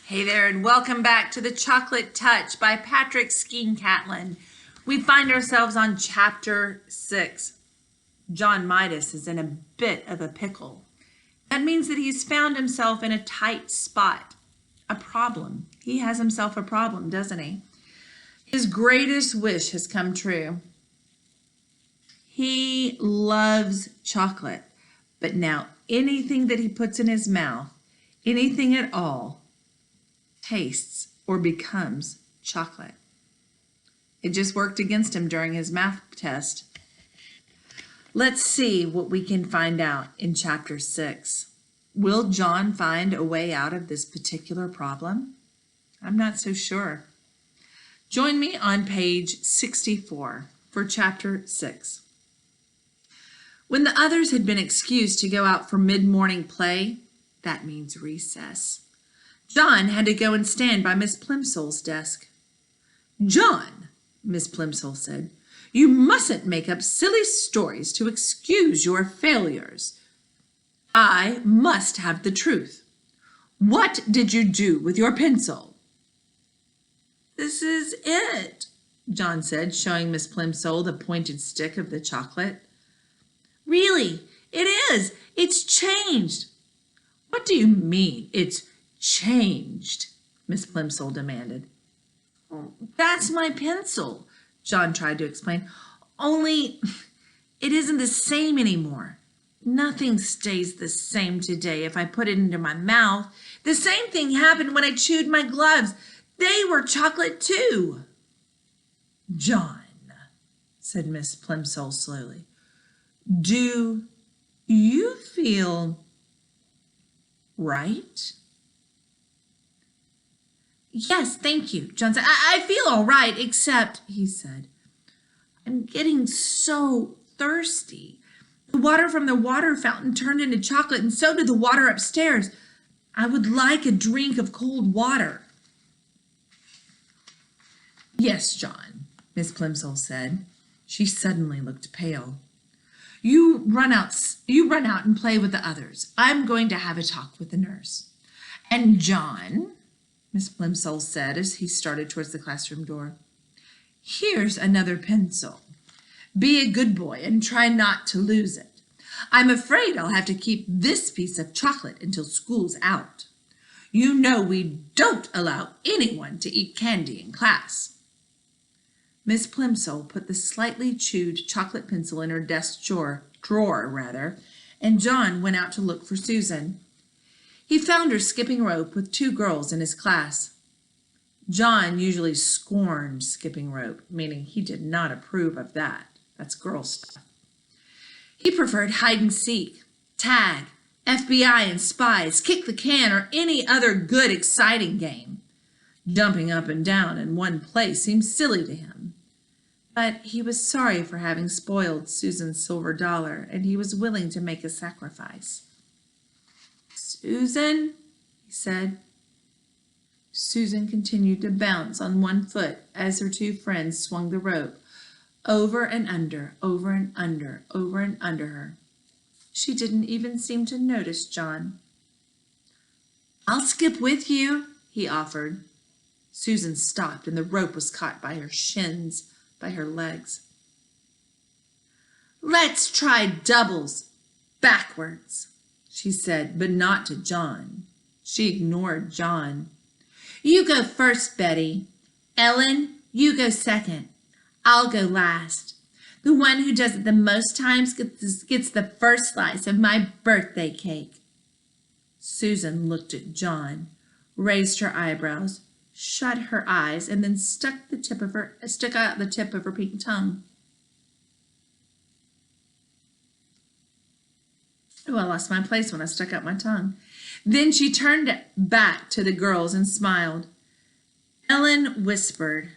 Hey there, and welcome back to The Chocolate Touch by Patrick Skeen Catlin. We find ourselves on chapter 6. John Midas is in a bit of a pickle. That means that he's found himself in a tight spot, a problem. He has himself a problem, doesn't he? His greatest wish has come true. He loves chocolate, but now anything that he puts in his mouth, anything at all, tastes or becomes chocolate. It just worked against him during his math test. Let's see what we can find out in chapter 6. Will John find a way out of this particular problem? I'm not so sure. Join me on page 64 for chapter 6. When the others had been excused to go out for mid-morning play, that means recess, John had to go and stand by Miss Plimsoll's desk. "John," Miss Plimsoll said, "you mustn't make up silly stories to excuse your failures. I must have the truth. What did you do with your pencil?" "This is it," John said, showing Miss Plimsoll the pointed stick of the chocolate. "Really, it is. It's changed." "What do you mean, it's changed?" Miss Plimsoll demanded. "That's my pencil," John tried to explain. "Only it isn't the same anymore. Nothing stays the same today if I put it into my mouth. The same thing happened when I chewed my gloves. They were chocolate too." "John," said Miss Plimsoll slowly, "do you feel right?" "Yes, thank you," John said. I feel all right, except," he said, "I'm getting so thirsty. The water from the water fountain turned into chocolate, and so did the water upstairs. I would like a drink of cold water." "Yes, John," Miss Plimsoll said. She suddenly looked pale. You run out and play with the others. I'm going to have a talk with the nurse. And John," Miss Plimsoll said as he started towards the classroom door, "here's another pencil. Be a good boy and try not to lose it. I'm afraid I'll have to keep this piece of chocolate until school's out. You know we don't allow anyone to eat candy in class." Miss Plimsoll put the slightly chewed chocolate pencil in her desk drawer, and John went out to look for Susan. He found her skipping rope with 2 girls in his class. John usually scorned skipping rope, meaning he did not approve of that. That's girl stuff. He preferred hide and seek, tag, FBI and spies, kick the can, or any other good, exciting game. Jumping up and down in one place seemed silly to him. But he was sorry for having spoiled Susan's silver dollar, and he was willing to make a sacrifice. "Susan," he said. Susan continued to bounce on one foot as her 2 friends swung the rope over and under, over and under, over and under her. She didn't even seem to notice John. "I'll skip with you," he offered. Susan stopped, and the rope was caught by her shins, by her legs. "Let's try doubles backwards," she said, but not to John. She ignored John. "You go first, Betty. Ellen, you go second. I'll go last. The one who does it the most times gets the first slice of my birthday cake." Susan looked at John, raised her eyebrows, shut her eyes, and then stuck out the tip of her pink tongue. "Oh, I lost my place when I stuck out my tongue." Then she turned back to the girls and smiled. Ellen whispered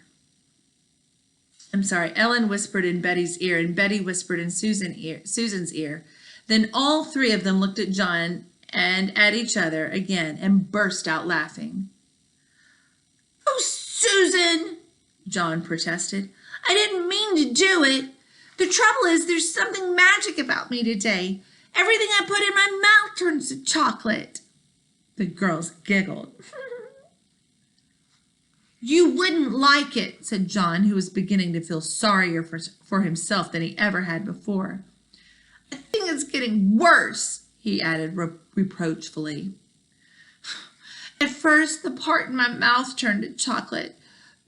in Betty's ear, and Betty whispered in Susan's ear. Then all 3 of them looked at John and at each other again and burst out laughing. "Oh, Susan," John protested. "I didn't mean to do it. The trouble is there's something magic about me today. Everything I put in my mouth turns to chocolate." The girls giggled. You wouldn't like it, said John, who was beginning to feel sorrier for himself than he ever had before. I think it's getting worse, he added reproachfully. At first, the part in my mouth turned to chocolate,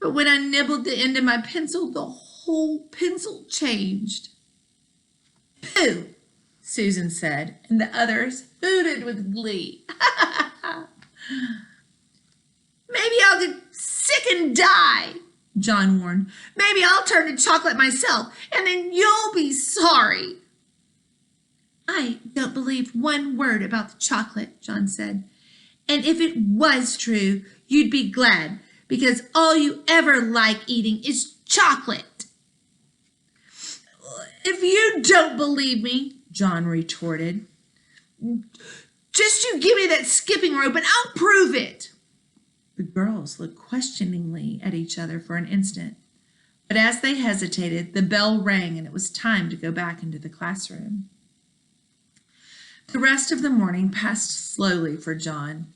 but when I nibbled the end of my pencil, the whole pencil changed. Pooh, Susan said, and the others hooted with glee. Maybe I'll get sick and die, John warned. Maybe I'll turn to chocolate myself, and then you'll be sorry. I don't believe one word about the chocolate, John said. And if it was true, you'd be glad, because all you ever like eating is chocolate. If you don't believe me, John retorted, just you give me that skipping rope and I'll prove it. The girls looked questioningly at each other for an instant, but as they hesitated, the bell rang and it was time to go back into the classroom. The rest of the morning passed slowly for John.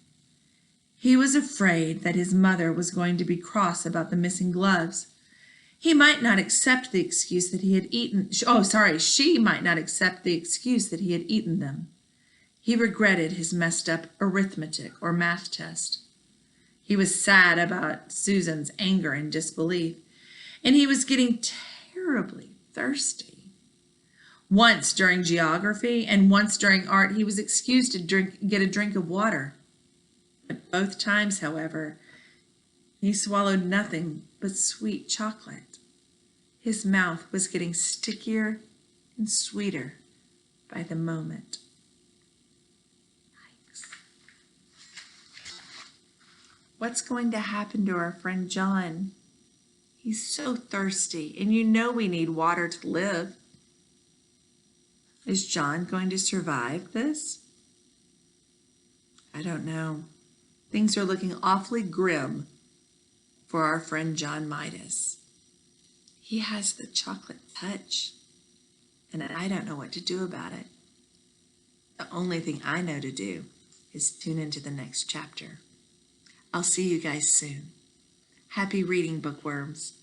He was afraid that his mother was going to be cross about the missing gloves. He might not accept the excuse that he had eaten. She might not accept the excuse that he had eaten them. He regretted his messed up arithmetic or math test. He was sad about Susan's anger and disbelief, and he was getting terribly thirsty. Once during geography and once during art, he was excused to get a drink of water. But both times, however, he swallowed nothing but sweet chocolate. His mouth was getting stickier and sweeter by the moment. Yikes. What's going to happen to our friend John? He's so thirsty, and you know we need water to live. Is John going to survive this? I don't know. Things are looking awfully grim for our friend John Midas. He has the chocolate touch, and I don't know what to do about it. The only thing I know to do is tune into the next chapter. I'll see you guys soon. Happy reading, bookworms.